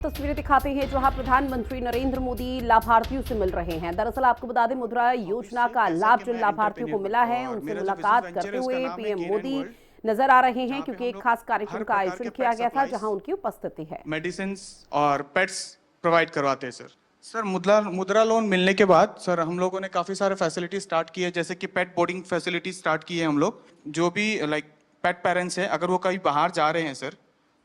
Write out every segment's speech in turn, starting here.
तस्वीरें दिखाते हैं जहां प्रधानमंत्री नरेंद्र मोदी लाभार्थियों से मिल रहे हैं। दरअसल आपको बता दें, मुद्रा योजना का लाभ जिन लाभार्थियों को मिला है उनसे मुलाकात करते हुए पीएम मोदी नजर आ रहे हैं, क्योंकि एक खास कार्यक्रम का आयोजन किया गया था जहां उनकी उपस्थिति है। मेडिसिन और पेट्स प्रोवाइड करवाते हैं सर मुद्रा लोन मिलने के बाद सर हम लोगों ने काफी सारे फैसिलिटी स्टार्ट की है, जैसे कि पेट बोर्डिंग फैसिलिटी स्टार्ट की है हम लोग। जो भी पेट पेरेंट्स हैं, अगर वो कहीं बाहर जा रहे हैं सर,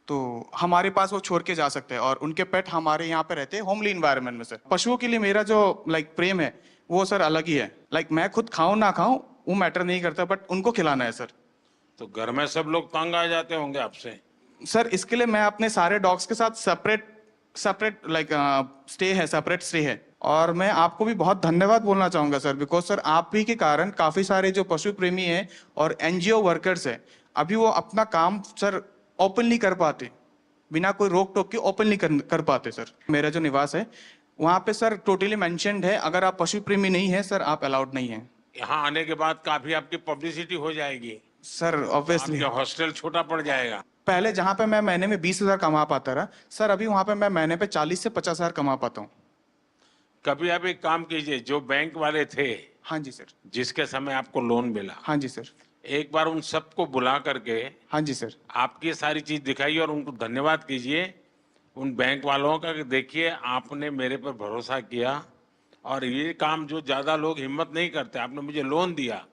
तो हमारे पास वो छोड़ के जा सकते हैं और उनके पेट हमारे यहाँ पे रहते हैं होमली इन्वायरमेंट में सर। पशुओं के लिए मेरा जो प्रेम है वो सर अलग ही है। मैं खुद खाऊं ना खाऊं वो मैटर नहीं करता, बट उनको खिलाना है सर। तो घर में सब लोग तंग आ जाते होंगे आपसे। सर इसके लिए मैं अपने सारे डॉग्स के साथ सेपरेट सेपरेट स्टे है। और मैं आपको भी बहुत धन्यवाद बोलना चाहूंगा सर, बिकॉज सर आप भी के कारण काफी सारे जो पशु प्रेमी हैं और एनजीओ वर्कर्स हैं, अभी वो अपना काम सर ओपनली कर पाते, बिना कोई रोक टोक के ओपनली कर पाते सर। मेरा जो निवास है वहाँ पे सर टोटली मेंशन्ड है, अगर आप पशु प्रेमी नहीं है सर आप अलाउड नहीं है। यहाँ आने के बाद काफी आपकी पब्लिसिटी हो जाएगी सर ऑब्वियसली हॉस्टल छोटा पड़ जाएगा। पहले जहाँ पे मैं महीने में 20,000 कमा पाता रहा सर, अभी वहाँ पे मैं महीने पे 40 से 50,000 कमा पाता हूँ। कभी आप एक काम कीजिए, जो बैंक वाले थे, हाँ जी सर, जिसके समय आपको लोन मिला, हाँ जी सर, एक बार उन सबको बुला करके हाँ जी सर, आपकी सारी चीज दिखाइए और उनको धन्यवाद कीजिए उन बैंक वालों का कि देखिए आपने मेरे पर भरोसा किया और ये काम जो ज्यादा लोग हिम्मत नहीं करते, आपने मुझे लोन दिया,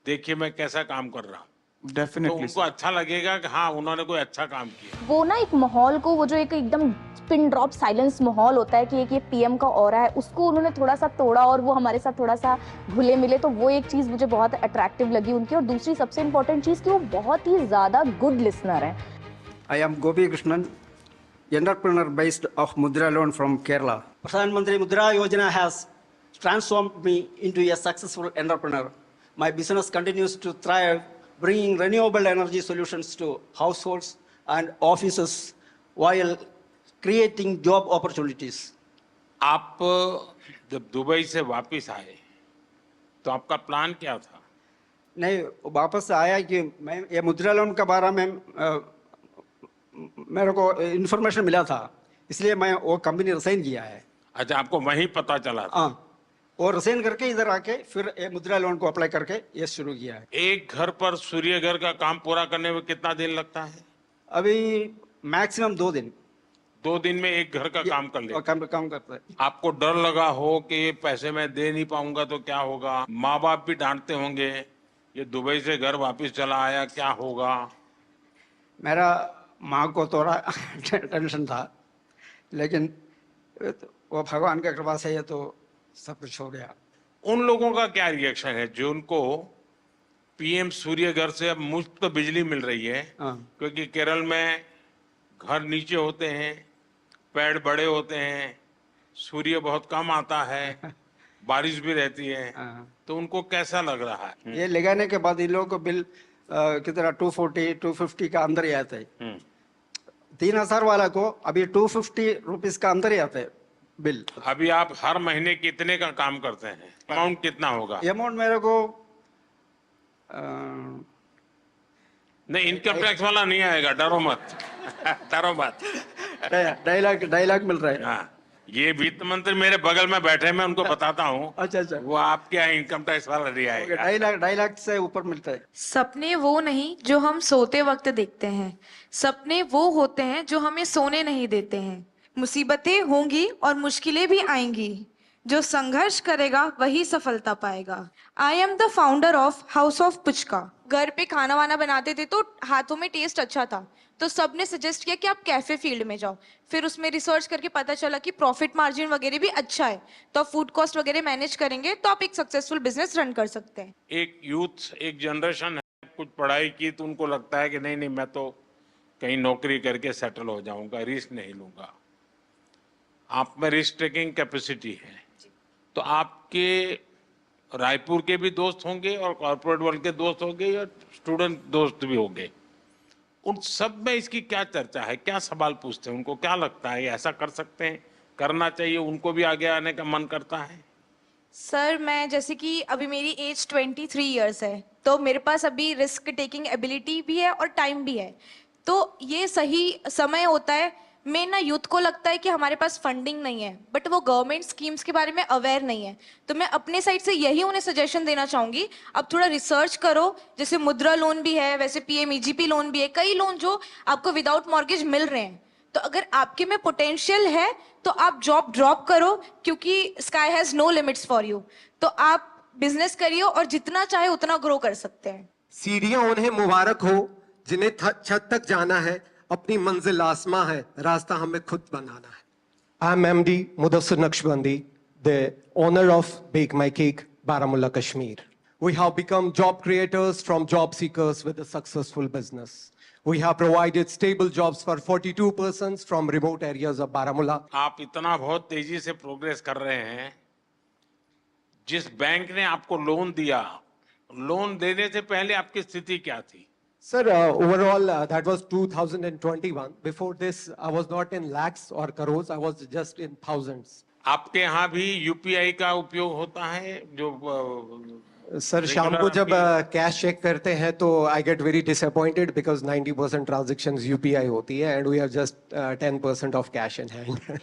देखिए मैं कैसा काम कर रहा हूँ। तो डेफिनेटली उनको अच्छा लगेगा कि हाँ उन्होंने कोई अच्छा काम किया। वो ना एक माहौल को, वो जो एक एकदम पिन ड्रॉप साइलेंस माहौल होता है कि एक ये पीएम का ऑरा है, उसको उन्होंने थोड़ा सा तोड़ा और वो हमारे साथ थोड़ा सा घुले मिले, तो वो एक चीज़ मुझे बहुत अट्रैक्टिव लगी उनकी। और दूसरी सबसे इम्पोर्टेंट चीज़ कि वो बहुत ही ज़्यादा गुड लिसनर हैं। I am Gopi Krishnan, entrepreneur based of Mudra loan from Kerala. Pradhan Mantri Mudra Yojana has transformed me into a successful entrepreneur. My business continues to thrive, bringing renewable energy solutions to households and offices while creating job opportunities. आप जब Dubai से वापस आए तो आपका plan क्या था? नहीं, वापस आया कि मैं ये मुद्रा लोन के बारे में मेरे को इन्फॉर्मेशन मिला था, इसलिए मैं वो कंपनी रिसाइन किया है। अच्छा, आपको वहीं पता चला था? हाँ, और रिसाइन करके इधर आके फिर ये मुद्रा लोन को अप्लाई करके ये शुरू किया है। एक घर पर सूर्य घर का काम पूरा करने में कितना दिन लगता है? अभी मैक्सिमम 2 दिन। 2 दिन में एक घर का काम कर ले। काम करता है। आपको डर लगा हो कि ये पैसे मैं दे नहीं पाऊंगा तो क्या होगा? माँ बाप भी डांटते होंगे, ये दुबई से घर वापस चला आया, क्या होगा? मेरा माँ को थोड़ा टेंशन था, लेकिन वो भगवान की कृपा से ये तो सब कुछ हो गया। उन लोगों का क्या रिएक्शन है जो उनको पीएम सूर्य घर से अब मुफ्त बिजली मिल रही है? हाँ। क्योंकि केरल में घर नीचे होते हैं, पेड़ बड़े होते हैं, सूर्य बहुत कम आता है, बारिश भी रहती है, हाँ। तो उनको कैसा लग रहा है? ये लगाने के बाद इन लोगों को बिल कितना 240 250 का अंदर ही आता है। 3,000 वाला को अभी 250 रुपीज का अंदर ही आता है बिल। अभी आप हर महीने कितने का काम करते हैं? अमाउंट कितना होगा? अमाउंट मेरे को नहीं, इनकम टैक्स वाला नहीं आएगा, डरो मत। डरो मत। 2.5 लाख मिल रहा है। हाँ, ये वित्त मंत्री मेरे बगल में बैठे, मैं उनको बताता हूँ। अच्छा, वो आपके यहाँ इनकम टैक्स वाला नहीं आएगा। 2.5 लाख से ऊपर मिलता है। सपने वो नहीं जो हम सोते वक्त देखते हैं, सपने वो होते हैं जो हमें सोने नहीं देते हैं। मुसीबतें होंगी और मुश्किलें भी आएंगी, जो संघर्ष करेगा वही सफलता पाएगा। I am the founder of house of puchka. घर पे खाना वाना बनाते थे तो हाथों में टेस्ट अच्छा था, तो सबने सजेस्ट किया कि आप कैफे फील्ड में जाओ। फिर उसमें रिसर्च करके पता चला कि प्रॉफिट मार्जिन वगैरह भी अच्छा है, तो आप फूड कॉस्ट वगैरह मैनेज करेंगे तो आप एक सक्सेसफुल बिजनेस रन कर सकते हैं। एक यूथ, एक जनरेशन है, कुछ पढ़ाई की तो उनको लगता है कि नहीं मैं तो कहीं नौकरी करके सेटल हो जाऊंगा, रिस्क नहीं लूंगा। आप में रिस्क टेकिंग कैपेसिटी है, तो आपके रायपुर के भी दोस्त होंगे और कॉर्पोरेट वर्ल्ड के दोस्त होंगे और स्टूडेंट दोस्त भी होंगे। उन सब में इसकी क्या चर्चा है, क्या सवाल पूछते हैं, उनको क्या लगता है ऐसा कर सकते हैं, करना चाहिए, उनको भी आगे आने का मन करता है? सर मैं जैसे कि अभी मेरी एज 23 इयर्स है, तो मेरे पास अभी रिस्क टेकिंग एबिलिटी भी है और टाइम भी है, तो ये सही समय होता है मेन ना यूथ को लगता है कि हमारे पास फंडिंग नहीं है, बट वो गवर्नमेंट स्कीम्स के बारे में अवेयर नहीं है। तो मैं अपने साइड से यही उन्हें सजेशन देना चाहूंगी, अब थोड़ा रिसर्च करो। जैसे मुद्रा लोन भी है, वैसे पीएमईजीपी लोन भी है, कई लोन जो आपको विदाउट मॉर्गेज मिल रहे हैं। तो अगर आपके में पोटेंशियल है तो आप जॉब ड्रॉप करो, क्योंकि sky has no limits for you. तो आप बिजनेस करिए और जितना चाहे उतना ग्रो कर सकते हैं। सीढ़ियां उन्हें मुबारक हो जिन्हें छत तक जाना है, अपनी मंजिल आसमां है, रास्ता हमें खुद बनाना है। I am MD Mudassir Naqshbandi, the owner of Bake My Cake, Baramulla, Kashmir. We have become job creators from job seekers with a successful business. We have provided stable jobs for 42 persons from remote areas of Baramulla. आप इतना बहुत तेजी से progress कर रहे हैं। जिस bank ने आपको लोन दिया, लोन देने से पहले आपकी स्थिति क्या थी? Sir, overall, that was 2021. Before this, I was not in lakhs or crores. I was just in thousands. आपके यहाँ भी यूपीआई का उपयोग होता है? जो सर शाम को जब कैश चेक करते हैं तो I get very disappointed because 90% transactions UPI होती है and we have just 10% of cash in hand.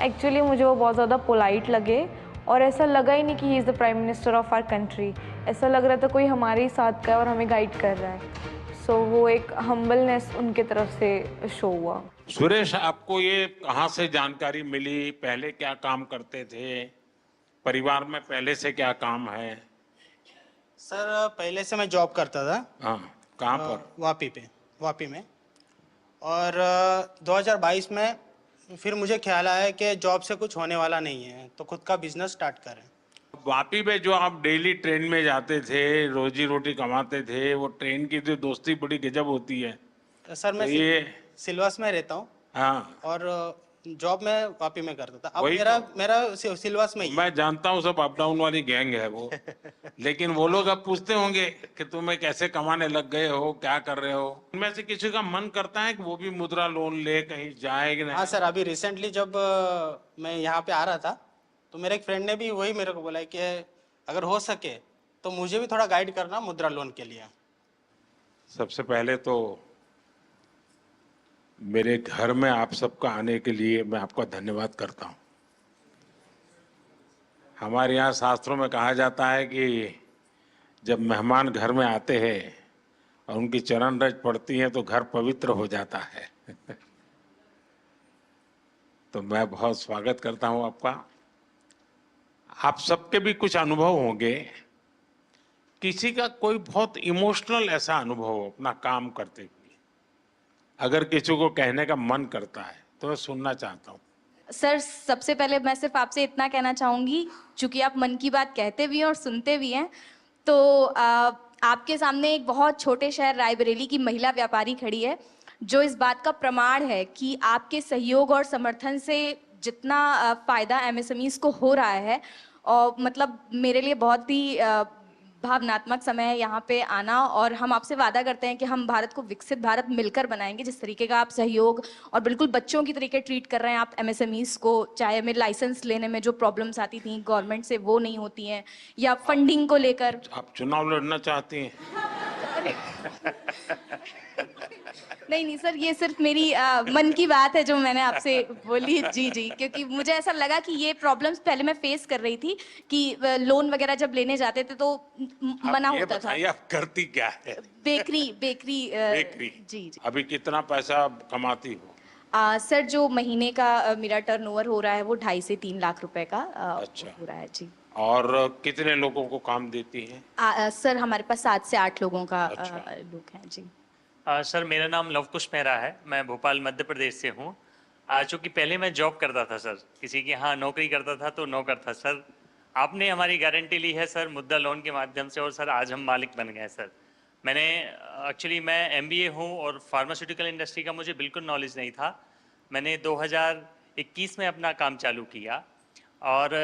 Actually मुझे वो बहुत ज़्यादा पोलाइट लगे और ऐसा लगा ही नहीं कि he is the prime minister of our country. ऐसा लग रहा था कोई हमारे ही साथ का है और हमें गाइड कर रहा है। सो वो एक हम्बलनेस उनके तरफ से शो हुआ। सुरेश, आपको ये कहाँ से जानकारी मिली? पहले क्या काम करते थे? परिवार में पहले से क्या काम है? सर पहले से मैं जॉब करता था। हाँ, कहाँ पर? वापी में। और 2022 में फिर मुझे ख्याल आया कि जॉब से कुछ होने वाला नहीं है, तो खुद का बिजनेस स्टार्ट करें। वापी में जो आप डेली ट्रेन में जाते थे, रोजी रोटी कमाते थे, वो ट्रेन की जो दोस्ती बड़ी गजब होती है। सर मैं तो ये सिलवास में रहता हूँ। हाँ, और जॉब में वापी में करता था। अब वही मेरा सिलवास में ही है। मैं जानता हूँ, सब अप डाउन वाली गैंग है वो। लेकिन वो लोग अब पूछते होंगे कि तुम्हें कैसे कमाने लग गए हो, क्या कर रहे हो? उनमें से किसी का मन करता है कि वो भी मुद्रा लोन ले कहीं जाए कि नहीं? हाँ सर, अभी रिसेंटली जब मैं यहाँ पे आ रहा था तो मेरे एक फ्रेंड ने भी वही मेरे को बोला कि अगर हो सके तो मुझे भी थोड़ा गाइड करना मुद्रा लोन के लिए। सबसे पहले तो मेरे घर में आप सबका आने के लिए मैं आपका धन्यवाद करता हूँ। हमारे यहाँ शास्त्रों में कहा जाता है कि जब मेहमान घर में आते हैं और उनकी चरण रज पड़ती है तो घर पवित्र हो जाता है। तो मैं बहुत स्वागत करता हूँ आपका। आप सबके भी कुछ अनुभव होंगे, किसी का कोई बहुत इमोशनल ऐसा अनुभव हो अपना काम करते हुए। अगर किसी को कहने का मन करता है तो मैं सुनना चाहता हूँ। सर सबसे पहले मैं सिर्फ आपसे इतना कहना चाहूँगी, चूँकि आप मन की बात कहते भी हैं और सुनते भी हैं, तो आपके सामने एक बहुत छोटे शहर रायबरेली की महिला व्यापारी खड़ी है जो इस बात का प्रमाण है कि आपके सहयोग और समर्थन से जितना फ़ायदा MSMEs को हो रहा है, और मतलब मेरे लिए बहुत ही भावनात्मक समय है यहाँ पे आना। और हम आपसे वादा करते हैं कि हम भारत को विकसित भारत मिलकर बनाएंगे। जिस तरीके का आप सहयोग और बिल्कुल बच्चों की तरीके ट्रीट कर रहे हैं आप MSMEs को, चाहे हमें लाइसेंस लेने में जो प्रॉब्लम्स आती थी गवर्नमेंट से वो नहीं होती हैं, या फंडिंग को लेकर। आप चुनाव लड़ना चाहती हैं? नहीं सर, ये सिर्फ मेरी मन की बात है जो मैंने आपसे बोली। जी, क्योंकि मुझे ऐसा लगा कि ये प्रॉब्लम्स पहले मैं फेस कर रही थी कि लोन वगैरह जब लेने जाते थे तो मना होता था। आप करती क्या है? बेकरी। जी। अभी कितना पैसा कमाती हो? सर जो महीने का मेरा टर्नओवर हो रहा है वो 2.5 से 3 लाख रुपए का अच्छा हो रहा है। जी। और कितने लोगों को काम देती हैं? सर हमारे पास 7 से 8 लोगों का अच्छा। लोग हैं। जी। सर मेरा नाम लवकुश मेहरा है, मैं भोपाल मध्य प्रदेश से हूँ। चूँकि पहले मैं जॉब करता था सर, किसी के यहाँ नौकरी करता था तो नौकर था सर। आपने हमारी गारंटी ली है सर मुद्रा लोन के माध्यम से, और सर आज हम मालिक बन गए सर। एक्चुअली मैं MBA हूँ और फार्मास्यूटिकल इंडस्ट्री का मुझे बिल्कुल नॉलेज नहीं था। मैंने 2021 में अपना काम चालू किया और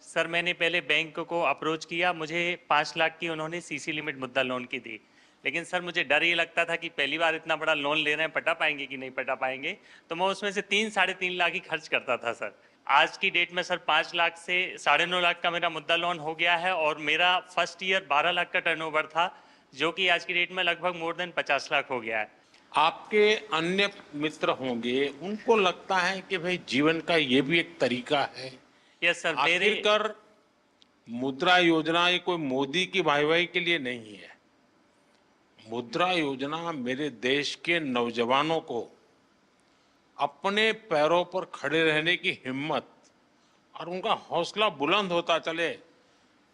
सर मैंने पहले बैंक को अप्रोच किया, मुझे 5 लाख की उन्होंने CC लिमिट मुद्रा लोन की दी। लेकिन सर मुझे डर ये लगता था कि पहली बार इतना बड़ा लोन ले रहे हैं, पटा पाएंगे कि नहीं पटा पाएंगे, तो मैं उसमें से 3-3.5 लाख ही खर्च करता था सर। आज की डेट में सर 5 लाख से 9.5 लाख का मेरा मुद्रा लोन हो गया है और मेरा फर्स्ट ईयर 12 लाख का टर्नओवर था, जो कि आज की डेट में लगभग मोर देन 50 लाख हो गया है। आपके अन्य मित्र होंगे, उनको लगता है कि भाई जीवन का ये भी एक तरीका है। यस सर, मेरे आखिरकार मुद्रा योजना ये कोई मोदी की वाहवाही के लिए नहीं है। मुद्रा योजना मेरे देश के नौजवानों को अपने पैरों पर खड़े रहने की हिम्मत और उनका हौसला बुलंद होता चले।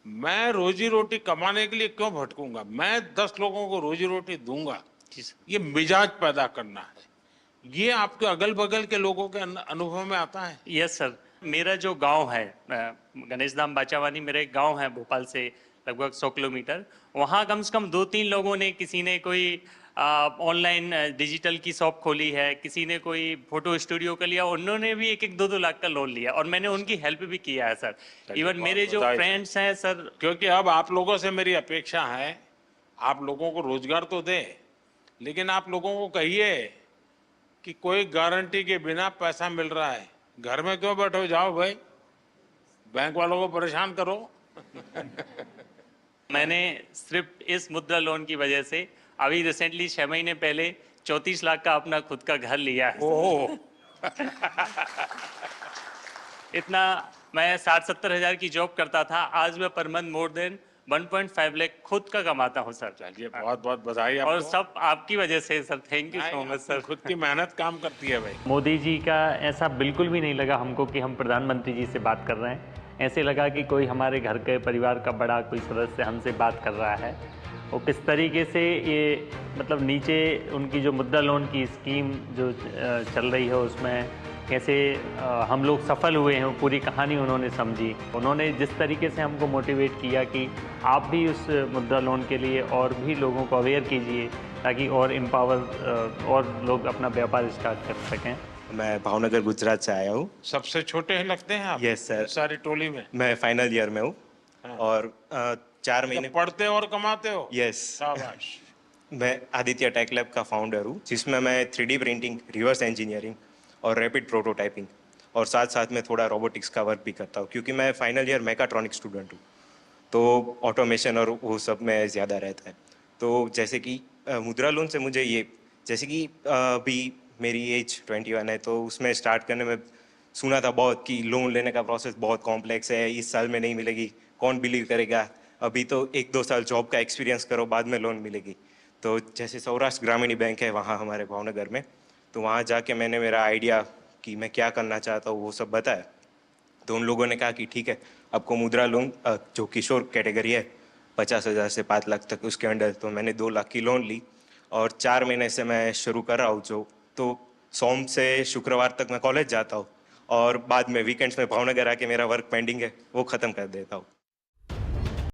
मैं रोजी रोटी कमाने के लिए क्यों भटकूंगा, मैं 10 लोगों को रोजी रोटी दूंगा। ये मिजाज पैदा करना है, ये आपके अगल बगल के लोगों के अनुभव में आता है। यस सर, मेरा जो गांव है गणेश धाम बाचावानी, मेरा एक गांव है भोपाल से लगभग 100 किलोमीटर। वहाँ कम से कम 2-3 लोगों ने, किसी ने कोई ऑनलाइन डिजिटल की शॉप खोली है, किसी ने कोई फोटो स्टूडियो का लिया, उन्होंने भी 1-2 लाख का लोन लिया और मैंने उनकी हेल्प भी किया है सर। इवन मेरे जो फ्रेंड्स हैं सर, क्योंकि अब आप लोगों से मेरी अपेक्षा है, आप लोगों को रोजगार तो दे, लेकिन आप लोगों को कहिए कि कोई गारंटी के बिना पैसा मिल रहा है, घर में क्यों बैठो, जाओ भाई बैंक वालों को परेशान करो। मैंने सिर्फ इस मुद्रा लोन की वजह से अभी रिसेंटली 6 महीने पहले 34 लाख का अपना खुद का घर लिया है। ओह इतना, मैं 60-70 हजार की जॉब करता था, आज मैं per month more than 1.5 lakh खुद का कमाता हूँ सर। चलिए, बहुत बहुत बधाई और आपको। सब आपकी वजह से sir, thank you so much sir. खुद की मेहनत काम करती है भाई। मोदी जी का ऐसा बिल्कुल भी नहीं लगा हमको कि हम प्रधानमंत्री जी से बात कर रहे हैं। ऐसे लगा कि कोई हमारे घर के परिवार का बड़ा कोई सदस्य हमसे बात कर रहा है। वो किस तरीके से ये मतलब नीचे उनकी जो मुद्रा लोन की स्कीम जो चल रही है उसमें कैसे हम लोग सफल हुए हैं, वो पूरी कहानी उन्होंने समझी। उन्होंने जिस तरीके से हमको मोटिवेट किया कि आप भी उस मुद्रा लोन के लिए और भी लोगों को अवेयर कीजिए ताकि और एम्पावर और लोग अपना व्यापार स्टार्ट कर सकें। मैं भावनगर गुजरात से आया हूँ। सबसे छोटे ही लगते हैं आप? Yes sir. सारी टोली में मैं फाइनल ईयर में हूँ। और 4 महीने पढ़ते और कमाते हो? यस। शाबाश। मैं आदित्य टेक लैब का फाउंडर हूँ, जिसमें मैं 3D प्रिंटिंग, रिवर्स इंजीनियरिंग और रैपिड प्रोटोटाइपिंग और साथ साथ में थोड़ा रोबोटिक्स का वर्क भी करता हूँ, क्योंकि मैं फाइनल ईयर मैकाट्रॉनिक स्टूडेंट हूँ, तो ऑटोमेशन और वो सब में ज़्यादा रहता है। तो जैसे कि मुद्रा लोन से मुझे ये, जैसे कि अभी मेरी एज 21 है, तो उसमें स्टार्ट करने में सुना था बहुत कि लोन लेने का प्रोसेस बहुत कॉम्प्लेक्स है, इस साल में नहीं मिलेगी, कौन बिलीव करेगा, अभी तो 1-2 साल जॉब का एक्सपीरियंस करो बाद में लोन मिलेगी। तो जैसे सौराष्ट्र ग्रामीण बैंक है वहाँ हमारे भावनगर में, तो वहाँ जाके मैंने मेरा आइडिया कि मैं क्या करना चाहता हूँ वो सब बताया। तो उन लोगों ने कहा कि ठीक है, आपको मुद्रा लोन जो किशोर कैटेगरी है 50,000 से 5 लाख तक उसके अंडर, तो मैंने 2 लाख की लोन ली और 4 महीने से मैं शुरू कर रहा हूँ। जो तो सोम से शुक्रवार तक मैं कॉलेज जाता हूँ और बाद में वीकेंड्स में भावनगर आके मेरा वर्क पेंडिंग है वो ख़त्म कर देता हूँ।